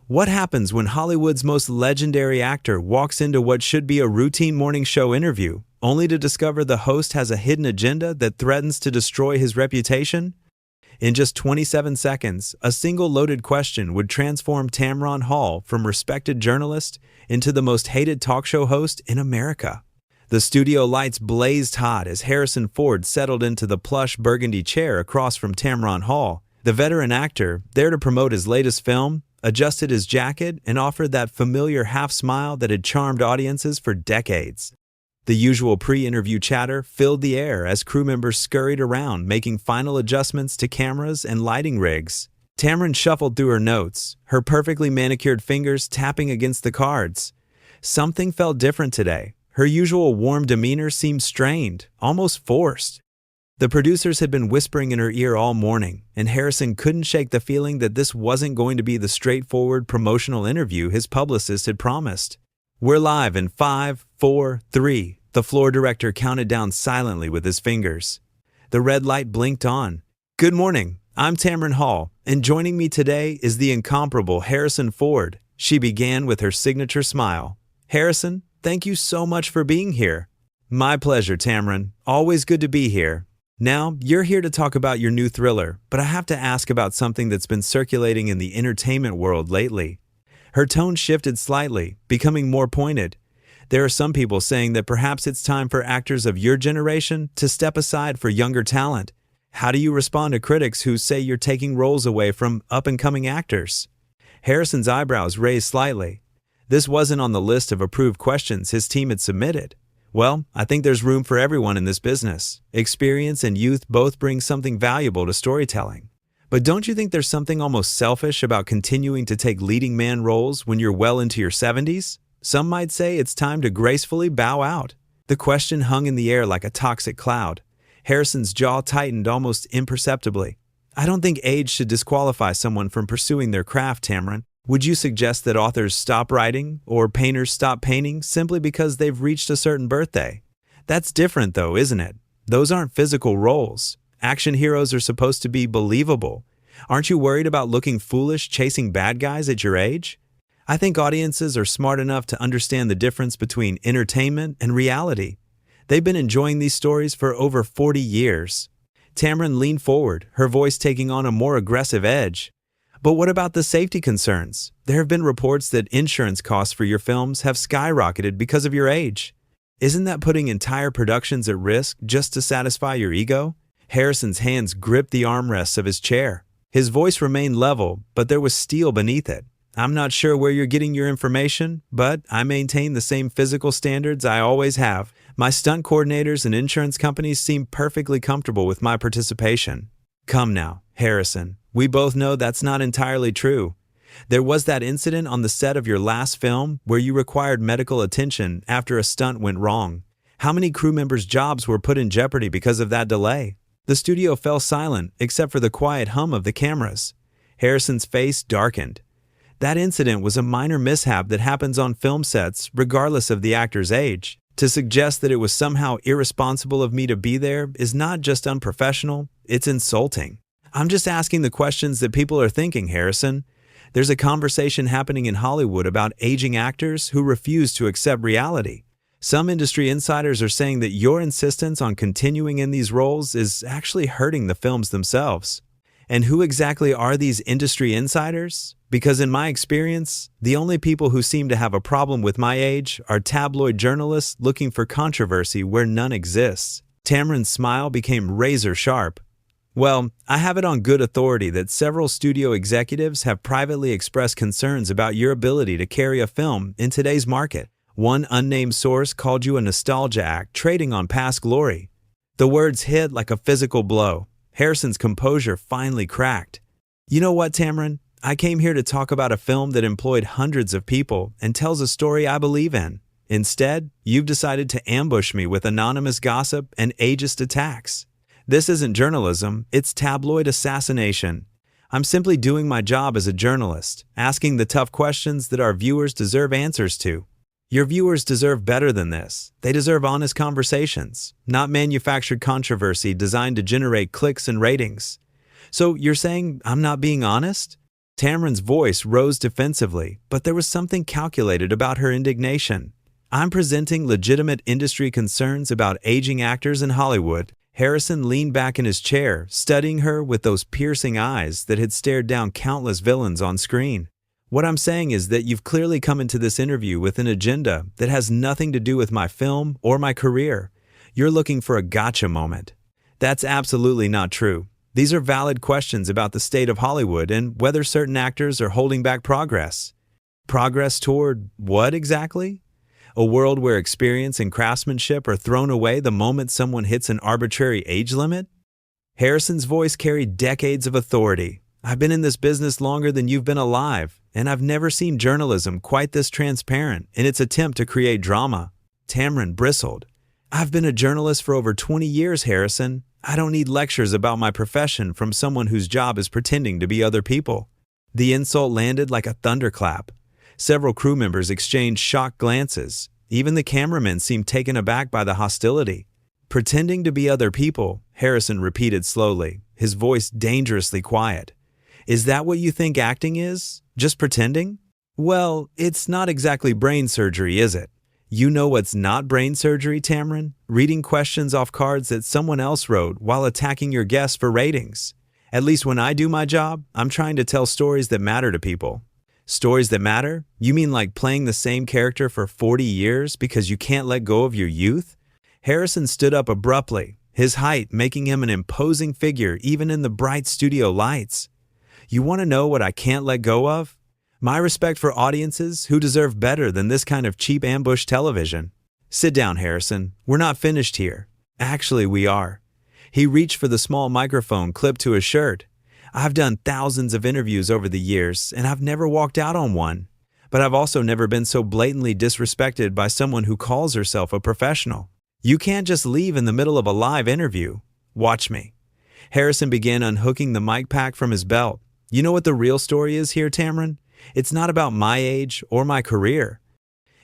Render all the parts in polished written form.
What happens when Hollywood's most legendary actor walks into what should be a routine morning show interview, only to discover the host has a hidden agenda that threatens to destroy his reputation? In just 27 seconds, a single loaded question would transform Tamron Hall from respected journalist into the most hated talk show host in America. The studio lights blazed hot as Harrison Ford settled into the plush burgundy chair across from Tamron Hall. The veteran actor, there to promote his latest film, adjusted his jacket and offered that familiar half-smile that had charmed audiences for decades. The usual pre-interview chatter filled the air as crew members scurried around making final adjustments to cameras and lighting rigs. Tamron shuffled through her notes, her perfectly manicured fingers tapping against the cards. Something felt different today. Her usual warm demeanor seemed strained, almost forced. The producers had been whispering in her ear all morning, and Harrison couldn't shake the feeling that this wasn't going to be the straightforward promotional interview his publicist had promised. "We're live in 5, 4, 3, the floor director counted down silently with his fingers. The red light blinked on. "Good morning, I'm Tamron Hall, and joining me today is the incomparable Harrison Ford," she began with her signature smile. "Harrison, thank you so much for being here." "My pleasure, Tamron. Always good to be here. Now, you're here to talk about your new thriller, but I have to ask about something that's been circulating in the entertainment world lately." Her tone shifted slightly, becoming more pointed. "There are some people saying that perhaps it's time for actors of your generation to step aside for younger talent. How do you respond to critics who say you're taking roles away from up-and-coming actors?" Harrison's eyebrows raised slightly. This wasn't on the list of approved questions his team had submitted. "Well, I think there's room for everyone in this business. Experience and youth both bring something valuable to storytelling. But don't you think there's something almost selfish about continuing to take leading man roles when you're well into your 70s? Some might say it's time to gracefully bow out." The question hung in the air like a toxic cloud. Harrison's jaw tightened almost imperceptibly. "I don't think age should disqualify someone from pursuing their craft, Tamron. Would you suggest that authors stop writing or painters stop painting simply because they've reached a certain birthday? That's different though, isn't it? Those aren't physical roles. Action heroes are supposed to be believable. Aren't you worried about looking foolish chasing bad guys at your age? I think audiences are smart enough to understand the difference between entertainment and reality. They've been enjoying these stories for over 40 years. Tamron leaned forward, her voice taking on a more aggressive edge. "But what about the safety concerns? There have been reports that insurance costs for your films have skyrocketed because of your age. Isn't that putting entire productions at risk just to satisfy your ego?" Harrison's hands gripped the armrests of his chair. His voice remained level, but there was steel beneath it. "I'm not sure where you're getting your information, but I maintain the same physical standards I always have. My stunt coordinators and insurance companies seem perfectly comfortable with my participation." "Come now, Harrison. We both know that's not entirely true. There was that incident on the set of your last film where you required medical attention after a stunt went wrong. How many crew members' jobs were put in jeopardy because of that delay?" The studio fell silent except for the quiet hum of the cameras. Harrison's face darkened. That incident was a minor mishap that happens on film sets regardless of the actor's age. To suggest that it was somehow irresponsible of me to be there is not just unprofessional, it's insulting. I'm just asking the questions that people are thinking, Harrison. There's a conversation happening in Hollywood about aging actors who refuse to accept reality. Some industry insiders are saying that your insistence on continuing in these roles is actually hurting the films themselves. And who exactly are these industry insiders? Because in my experience, the only people who seem to have a problem with my age are tabloid journalists looking for controversy where none exists. Tamron's smile became razor sharp. "Well, I have it on good authority that several studio executives have privately expressed concerns about your ability to carry a film in today's market. One unnamed source called you a nostalgia act trading on past glory." The words hit like a physical blow. Harrison's composure finally cracked. "You know what, Tamron? I came here to talk about a film that employed hundreds of people and tells a story I believe in. Instead, you've decided to ambush me with anonymous gossip and ageist attacks. This isn't journalism, it's tabloid assassination. I'm simply doing my job as a journalist, asking the tough questions that our viewers deserve answers to. Your viewers deserve better than this. They deserve honest conversations, not manufactured controversy designed to generate clicks and ratings. So you're saying I'm not being honest?" Tamron's voice rose defensively, but there was something calculated about her indignation. I'm presenting legitimate industry concerns about aging actors in Hollywood. Harrison leaned back in his chair, studying her with those piercing eyes that had stared down countless villains on screen. What I'm saying is that you've clearly come into this interview with an agenda that has nothing to do with my film or my career. You're looking for a gotcha moment. That's absolutely not true. These are valid questions about the state of Hollywood and whether certain actors are holding back progress. Progress toward what exactly? A world where experience and craftsmanship are thrown away the moment someone hits an arbitrary age limit? Harrison's voice carried decades of authority. I've been in this business longer than you've been alive, and I've never seen journalism quite this transparent in its attempt to create drama. Tamron bristled. I've been a journalist for over 20 years, Harrison. I don't need lectures about my profession from someone whose job is pretending to be other people. The insult landed like a thunderclap. Several crew members exchanged shocked glances. Even the cameramen seemed taken aback by the hostility. Pretending to be other people, Harrison repeated slowly, his voice dangerously quiet. Is that what you think acting is? Just pretending? Well, it's not exactly brain surgery, is it? You know what's not brain surgery, Tamron? Reading questions off cards that someone else wrote while attacking your guests for ratings. At least when I do my job, I'm trying to tell stories that matter to people. Stories that matter? You mean like playing the same character for 40 years because you can't let go of your youth? Harrison stood up abruptly, his height making him an imposing figure even in the bright studio lights. You want to know what I can't let go of? My respect for audiences who deserve better than this kind of cheap ambush television. Sit down, Harrison. We're not finished here. Actually, we are. He reached for the small microphone clipped to his shirt. I've done thousands of interviews over the years, and I've never walked out on one. But I've also never been so blatantly disrespected by someone who calls herself a professional. You can't just leave in the middle of a live interview. Watch me. Harrison began unhooking the mic pack from his belt. You know what the real story is here, Tamron? It's not about my age or my career.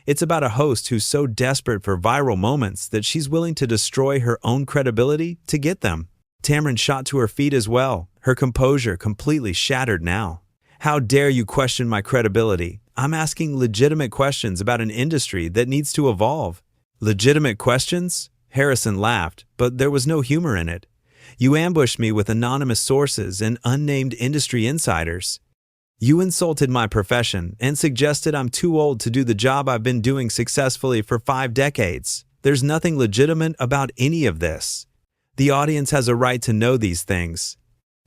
It's about a host who's so desperate for viral moments that she's willing to destroy her own credibility to get them. Tamron shot to her feet as well, her composure completely shattered now. How dare you question my credibility? I'm asking legitimate questions about an industry that needs to evolve. Legitimate questions? Harrison laughed, but there was no humor in it. You ambushed me with anonymous sources and unnamed industry insiders. You insulted my profession and suggested I'm too old to do the job I've been doing successfully for 5 decades. There's nothing legitimate about any of this. The audience has a right to know these things.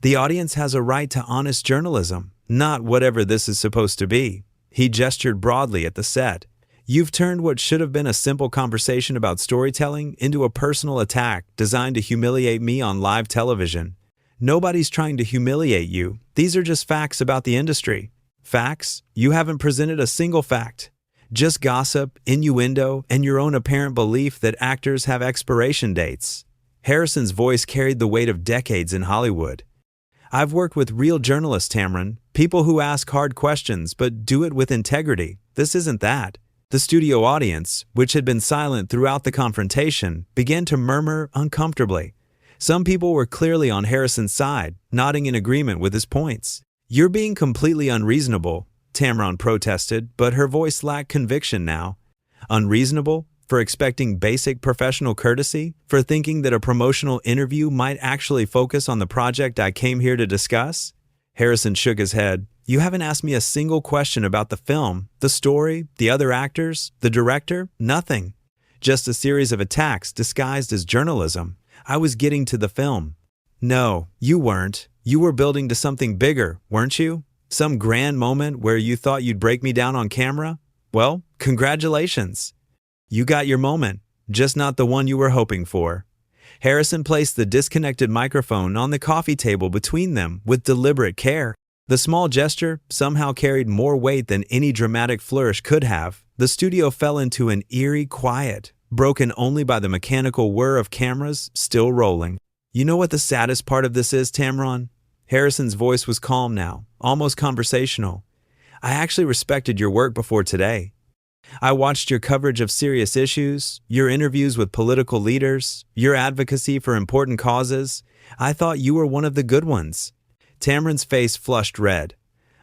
The audience has a right to honest journalism, not whatever this is supposed to be. He gestured broadly at the set. You've turned what should have been a simple conversation about storytelling into a personal attack designed to humiliate me on live television. Nobody's trying to humiliate you. These are just facts about the industry. Facts? You haven't presented a single fact. Just gossip, innuendo, and your own apparent belief that actors have expiration dates. Harrison's voice carried the weight of decades in Hollywood. I've worked with real journalists, Tamron, people who ask hard questions but do it with integrity. This isn't that. The studio audience, which had been silent throughout the confrontation, began to murmur uncomfortably. Some people were clearly on Harrison's side, nodding in agreement with his points. You're being completely unreasonable, Tamron protested, but her voice lacked conviction now. Unreasonable? For expecting basic professional courtesy? For thinking that a promotional interview might actually focus on the project I came here to discuss? Harrison shook his head. You haven't asked me a single question about the film, the story, the other actors, the director, nothing. Just a series of attacks disguised as journalism. I was getting to the film. No, you weren't. You were building to something bigger, weren't you? Some grand moment where you thought you'd break me down on camera? Well, congratulations. You got your moment, just not the one you were hoping for. Harrison placed the disconnected microphone on the coffee table between them with deliberate care. The small gesture somehow carried more weight than any dramatic flourish could have. The studio fell into an eerie quiet, broken only by the mechanical whir of cameras still rolling. You know what the saddest part of this is, Tamron? Harrison's voice was calm now, almost conversational. I actually respected your work before today. I watched your coverage of serious issues, your interviews with political leaders, your advocacy for important causes. I thought you were one of the good ones. Tamron's face flushed red.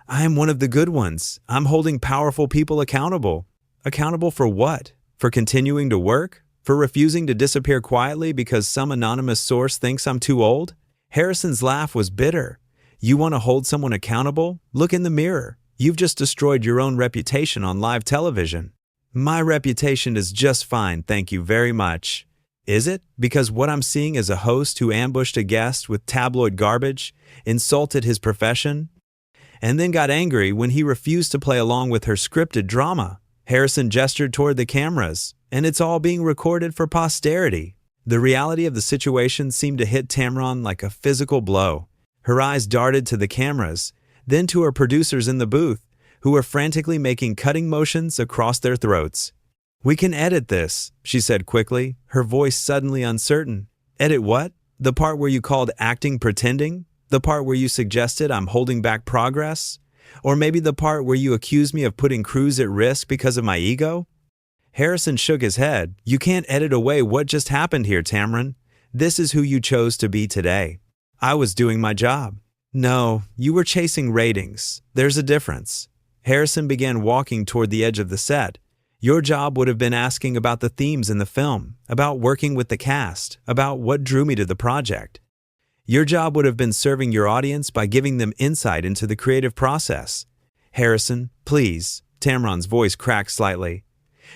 I am one of the good ones. I'm holding powerful people accountable. Accountable for what? For continuing to work? For refusing to disappear quietly because some anonymous source thinks I'm too old? Harrison's laugh was bitter. You want to hold someone accountable? Look in the mirror. You've just destroyed your own reputation on live television. My reputation is just fine, thank you very much. Is it? Because what I'm seeing is a host who ambushed a guest with tabloid garbage, insulted his profession, and then got angry when he refused to play along with her scripted drama. Harrison gestured toward the cameras, and it's all being recorded for posterity. The reality of the situation seemed to hit Tamron like a physical blow. Her eyes darted to the cameras, then to her producers in the booth, who were frantically making cutting motions across their throats. We can edit this, she said quickly, her voice suddenly uncertain. Edit what? The part where you called acting pretending? The part where you suggested I'm holding back progress? Or maybe the part where you accused me of putting crews at risk because of my ego? Harrison shook his head. You can't edit away what just happened here, Tamron. This is who you chose to be today. I was doing my job. No, you were chasing ratings. There's a difference. Harrison began walking toward the edge of the set. Your job would have been asking about the themes in the film, about working with the cast, about what drew me to the project. Your job would have been serving your audience by giving them insight into the creative process. Harrison, please. Tamron's voice cracked slightly.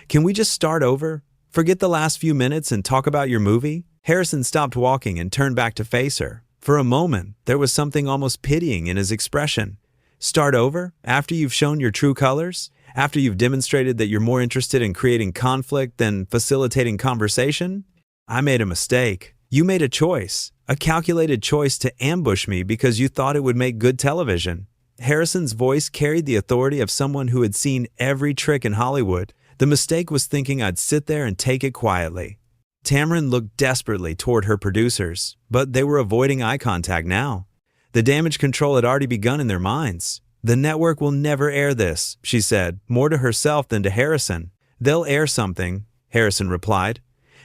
Can we just start over? Forget the last few minutes and talk about your movie? Harrison stopped walking and turned back to face her. For a moment, there was something almost pitying in his expression. Start over? After you've shown your true colors? After you've demonstrated that you're more interested in creating conflict than facilitating conversation? I made a mistake. You made a choice. A calculated choice to ambush me because you thought it would make good television. Harrison's voice carried the authority of someone who had seen every trick in Hollywood. The mistake was thinking I'd sit there and take it quietly. Tamron looked desperately toward her producers, but they were avoiding eye contact now. The damage control had already begun in their minds. The network will never air this, she said, more to herself than to Harrison. They'll air something, Harrison replied.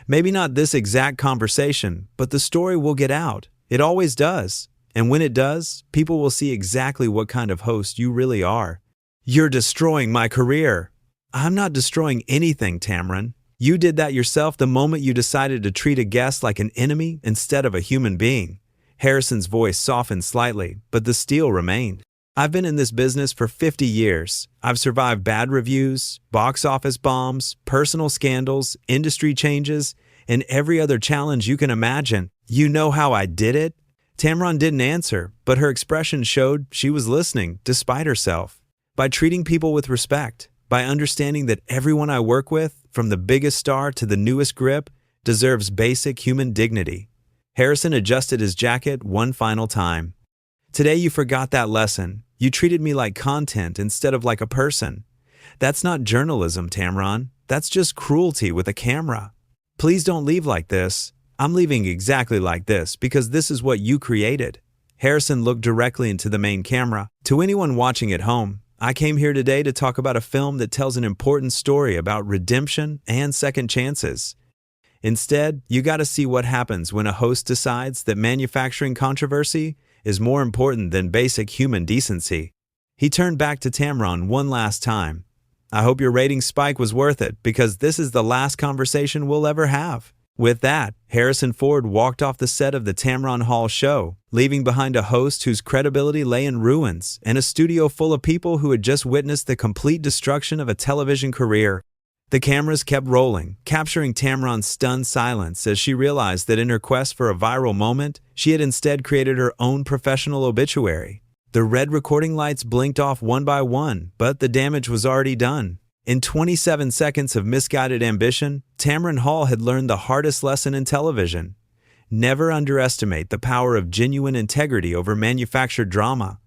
Maybe not this exact conversation, but the story will get out. It always does. And when it does, people will see exactly what kind of host you really are. You're destroying my career. I'm not destroying anything, Tamron. You did that yourself the moment you decided to treat a guest like an enemy instead of a human being. Harrison's voice softened slightly, but the steel remained. I've been in this business for 50 years. I've survived bad reviews, box office bombs, personal scandals, industry changes, and every other challenge you can imagine. You know how I did it? Tamron didn't answer, but her expression showed she was listening, despite herself. By treating people with respect, by understanding that everyone I work with, from the biggest star to the newest grip, deserves basic human dignity. Harrison adjusted his jacket one final time. Today you forgot that lesson. You treated me like content instead of like a person. That's not journalism, Tamron. That's just cruelty with a camera. Please don't leave like this. I'm leaving exactly like this because this is what you created. Harrison looked directly into the main camera. To anyone watching at home, I came here today to talk about a film that tells an important story about redemption and second chances. Instead, you got to see what happens when a host decides that manufacturing controversy is more important than basic human decency. He turned back to Tamron one last time. I hope your rating spike was worth it because this is the last conversation we'll ever have. With that, Harrison Ford walked off the set of the Tamron Hall show, leaving behind a host whose credibility lay in ruins and a studio full of people who had just witnessed the complete destruction of a television career. The cameras kept rolling, capturing Tamron's stunned silence as she realized that in her quest for a viral moment, she had instead created her own professional obituary. The red recording lights blinked off one by one, but the damage was already done. In 27 seconds of misguided ambition, Tamron Hall had learned the hardest lesson in television. Never underestimate the power of genuine integrity over manufactured drama.